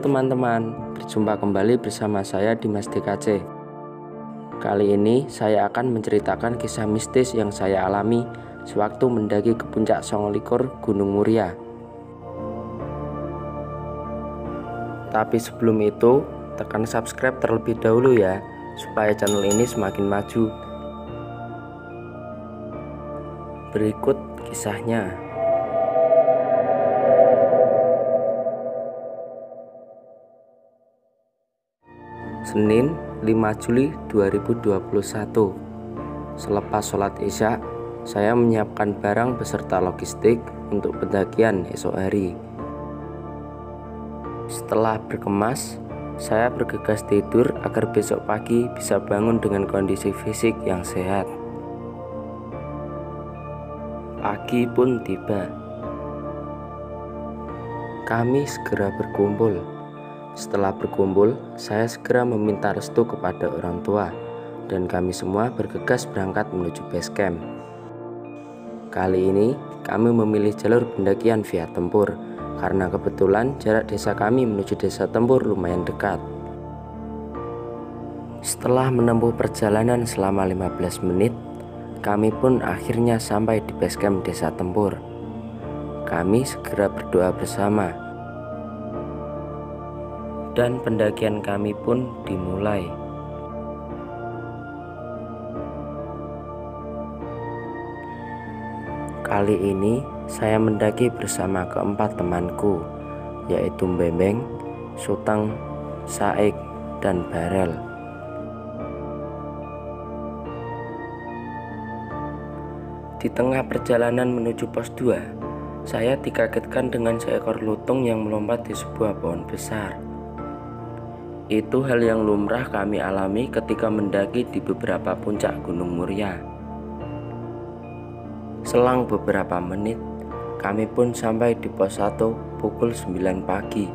teman-teman, berjumpa kembali bersama saya Dimas DKC. Kali ini saya akan menceritakan kisah mistis yang saya alami sewaktu mendaki ke puncak 29 Gunung Muria. Tapi sebelum itu, tekan subscribe terlebih dahulu ya, supaya channel ini semakin maju. Berikut kisahnya. Senin 5 Juli 2021. Selepas sholat isya, saya menyiapkan barang beserta logistik untuk pendakian esok hari. Setelah berkemas, saya bergegas tidur agar besok pagi bisa bangun dengan kondisi fisik yang sehat. Pagi pun tiba. Kami segera berkumpul. Setelah berkumpul, saya segera meminta restu kepada orang tua, dan kami semua bergegas berangkat menuju base camp. Kali ini, kami memilih jalur pendakian via tempur, karena kebetulan jarak desa kami menuju desa tempur lumayan dekat. Setelah menempuh perjalanan selama 15 menit, kami pun akhirnya sampai di base camp desa tempur. Kami segera berdoa bersama, dan pendakian kami pun dimulai. Kali ini saya mendaki bersama keempat temanku, yaitu Bembeng, Suteng, Saik, dan Barel. Di tengah perjalanan menuju pos 2, saya dikagetkan dengan seekor lutung yang melompat di sebuah pohon besar. Itu hal yang lumrah kami alami ketika mendaki di beberapa puncak Gunung Muria. Selang beberapa menit, kami pun sampai di pos 1 pukul 9 pagi.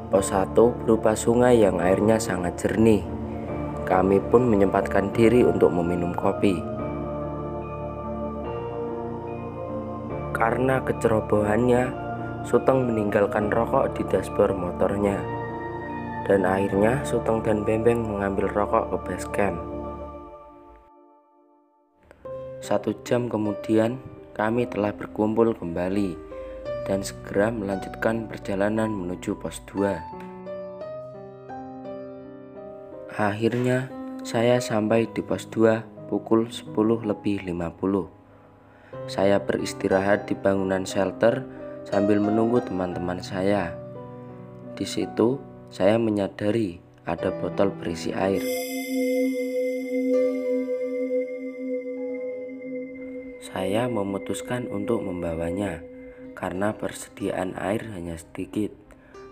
Pos 1 berupa sungai yang airnya sangat jernih. Kami pun menyempatkan diri untuk meminum kopi. Karena kecerobohannya, Suteng meninggalkan rokok di dashboard motornya. Dan akhirnya Suteng dan Bembeng mengambil rokok ke base camp. 1 jam kemudian kami telah berkumpul kembali dan segera melanjutkan perjalanan menuju pos 2. Akhirnya saya sampai di pos 2 pukul 10:50. Saya beristirahat di bangunan shelter sambil menunggu teman-teman saya. Di situ saya menyadari ada botol berisi air. Saya memutuskan untuk membawanya karena persediaan air hanya sedikit.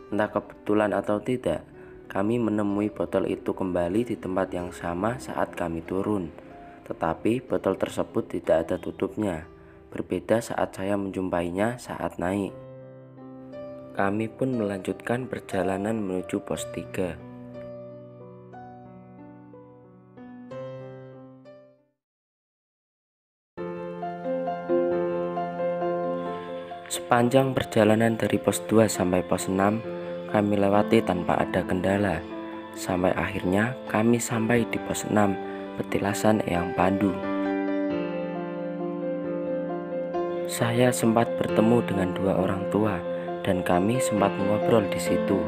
Entah kebetulan atau tidak, kami menemui botol itu kembali di tempat yang sama saat kami turun. Tetapi botol tersebut tidak ada tutupnya, berbeda saat saya menjumpainya saat naik. Kami pun melanjutkan perjalanan menuju pos 3. Sepanjang perjalanan dari pos 2 sampai pos 6, kami lewati tanpa ada kendala. Sampai akhirnya kami sampai di pos 6, Petilasan Eyang Pandu. Saya sempat bertemu dengan 2 orang tua, dan kami sempat mengobrol di situ.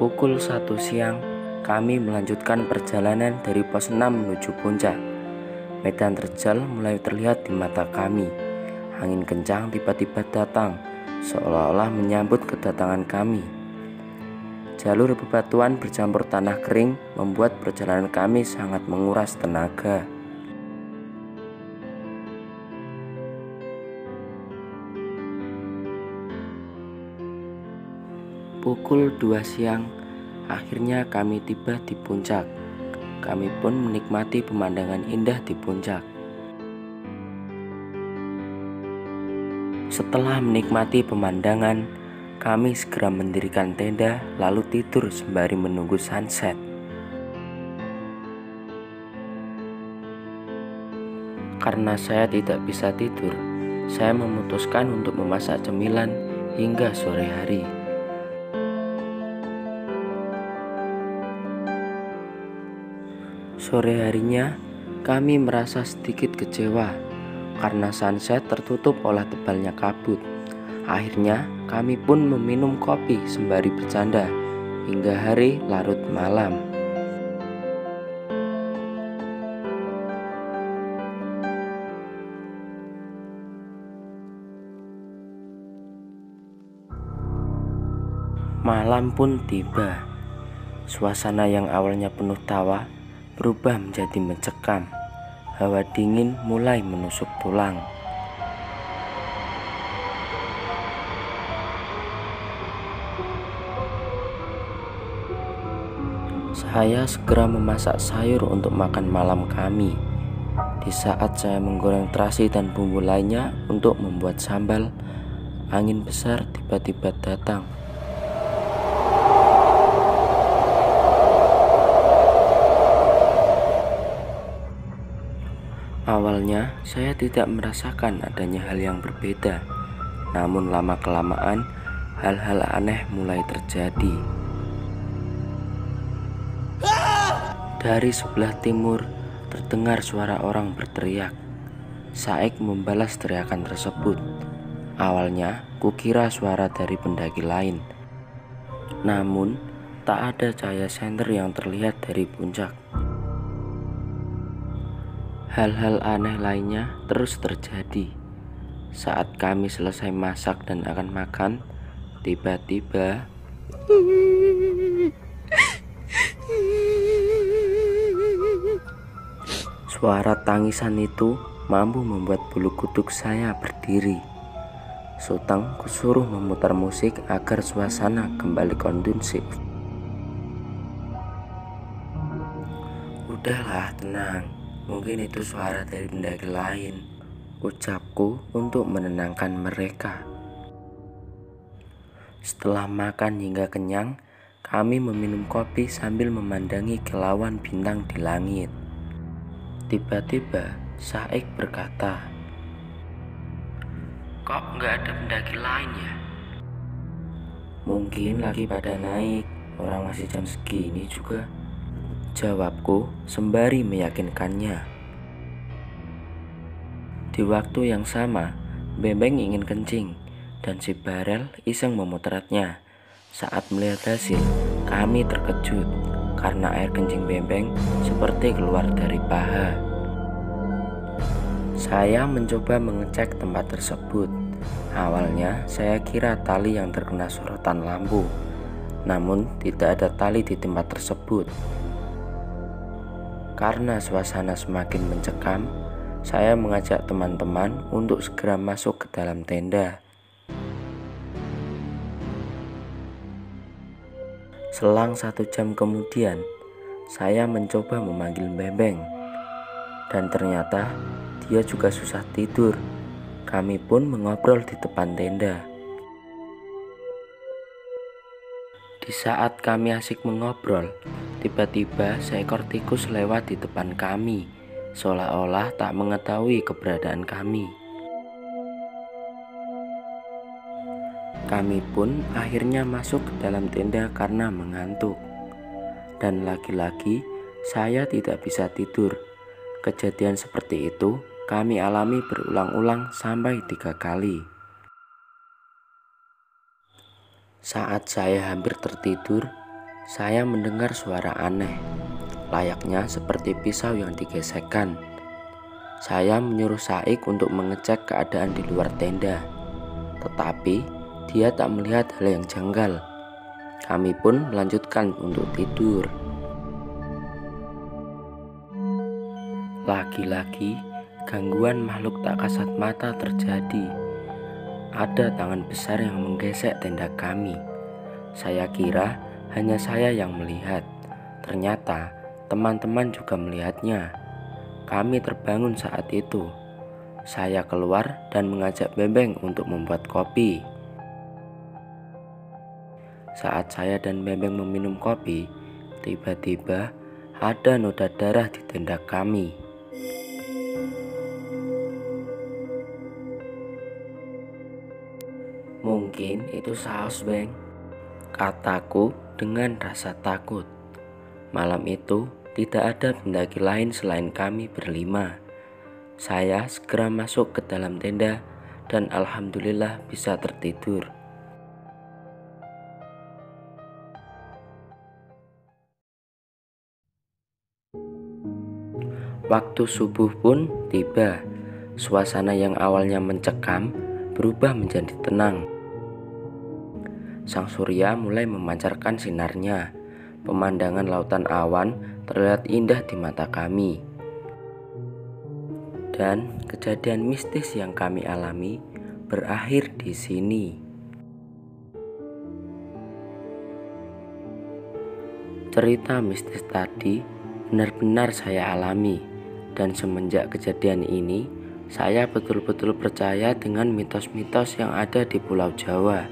Pukul 1 siang, kami melanjutkan perjalanan dari pos 6 menuju puncak. Medan terjal mulai terlihat di mata kami. Angin kencang tiba-tiba datang, seolah-olah menyambut kedatangan kami. Jalur bebatuan bercampur tanah kering membuat perjalanan kami sangat menguras tenaga. Pukul 2 siang, akhirnya kami tiba di puncak. Kami pun menikmati pemandangan indah di puncak. Setelah menikmati pemandangan, kami segera mendirikan tenda lalu tidur sembari menunggu sunset. Karena saya tidak bisa tidur, saya memutuskan untuk memasak cemilan hingga sore hari. Sore harinya, kami merasa sedikit kecewa karena sunset tertutup oleh tebalnya kabut. Akhirnya, kami pun meminum kopi sembari bercanda hingga hari larut malam. Malam pun tiba. Suasana yang awalnya penuh tawa berubah menjadi mencekam. Hawa dingin mulai menusuk tulang. Saya segera memasak sayur untuk makan malam kami. Di saat saya menggoreng terasi dan bumbu lainnya untuk membuat sambal, angin besar tiba-tiba datang. Awalnya saya tidak merasakan adanya hal yang berbeda, namun lama-kelamaan hal-hal aneh mulai terjadi. Dari sebelah timur terdengar suara orang berteriak. Saik membalas teriakan tersebut. Awalnya kukira suara dari pendaki lain, namun tak ada cahaya senter yang terlihat dari puncak. Hal-hal aneh lainnya terus terjadi. Saat kami selesai masak dan akan makan, tiba-tiba suara tangisan itu mampu membuat bulu kuduk saya berdiri. Suteng kusuruh memutar musik agar suasana kembali kondusif. Udahlah, tenang. Mungkin itu suara dari pendaki lain, ucapku untuk menenangkan mereka. Setelah makan hingga kenyang, kami meminum kopi sambil memandangi kilauan bintang di langit. Tiba-tiba Saik berkata, "Kok nggak ada pendaki lain ya?" "Mungkin lagi pada naik, orang masih jam segini juga," jawabku sembari meyakinkannya. Di waktu yang sama, Bembeng ingin kencing dan si Barel iseng memotretnya. Saat melihat hasil, kami terkejut karena air kencing Bembeng seperti keluar dari paha. Saya mencoba mengecek tempat tersebut. Awalnya saya kira tali yang terkena sorotan lampu, namun tidak ada tali di tempat tersebut. Karena suasana semakin mencekam, saya mengajak teman-teman untuk segera masuk ke dalam tenda. Selang 1 jam kemudian, saya mencoba memanggil Bembeng, dan ternyata dia juga susah tidur. Kami pun mengobrol di depan tenda. Di saat kami asik mengobrol, tiba-tiba seekor tikus lewat di depan kami, seolah-olah tak mengetahui keberadaan kami. Kami pun akhirnya masuk ke dalam tenda karena mengantuk. Dan lagi-lagi saya tidak bisa tidur. Kejadian seperti itu kami alami berulang-ulang sampai 3 kali. Saat saya hampir tertidur, saya mendengar suara aneh, layaknya seperti pisau yang digesekkan. Saya menyuruh Saik untuk mengecek keadaan di luar tenda, tetapi dia tak melihat hal yang janggal. Kami pun melanjutkan untuk tidur. Lagi-lagi, gangguan makhluk tak kasat mata terjadi. Ada tangan besar yang menggesek tenda kami. Saya kira hanya saya yang melihat. Ternyata teman-teman juga melihatnya. Kami terbangun saat itu. Saya keluar dan mengajak Bembeng untuk membuat kopi. Saat saya dan Bembeng meminum kopi, tiba-tiba ada noda darah di tenda kami. Mungkin itu saus, Bang, kataku dengan rasa takut. Malam itu tidak ada pendaki lain selain kami berlima. Saya segera masuk ke dalam tenda dan alhamdulillah bisa tertidur. Waktu subuh pun tiba. Suasana yang awalnya mencekam berubah menjadi tenang. Sang surya mulai memancarkan sinarnya. Pemandangan lautan awan terlihat indah di mata kami. Dan kejadian mistis yang kami alami berakhir di sini. Cerita mistis tadi benar-benar saya alami, dan semenjak kejadian ini saya betul-betul percaya dengan mitos-mitos yang ada di Pulau Jawa.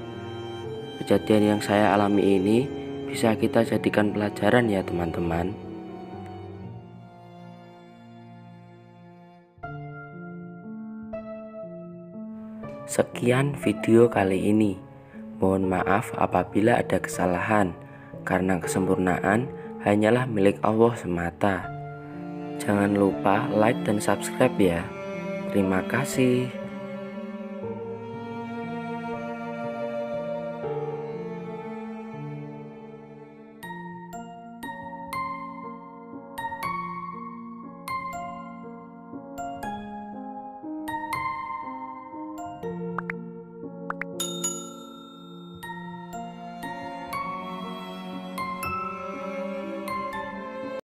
Kejadian yang saya alami ini bisa kita jadikan pelajaran ya teman-teman. Sekian video kali ini. Mohon maaf apabila ada kesalahan, karena kesempurnaan hanyalah milik Allah semata. Jangan lupa like dan subscribe ya. Terima kasih.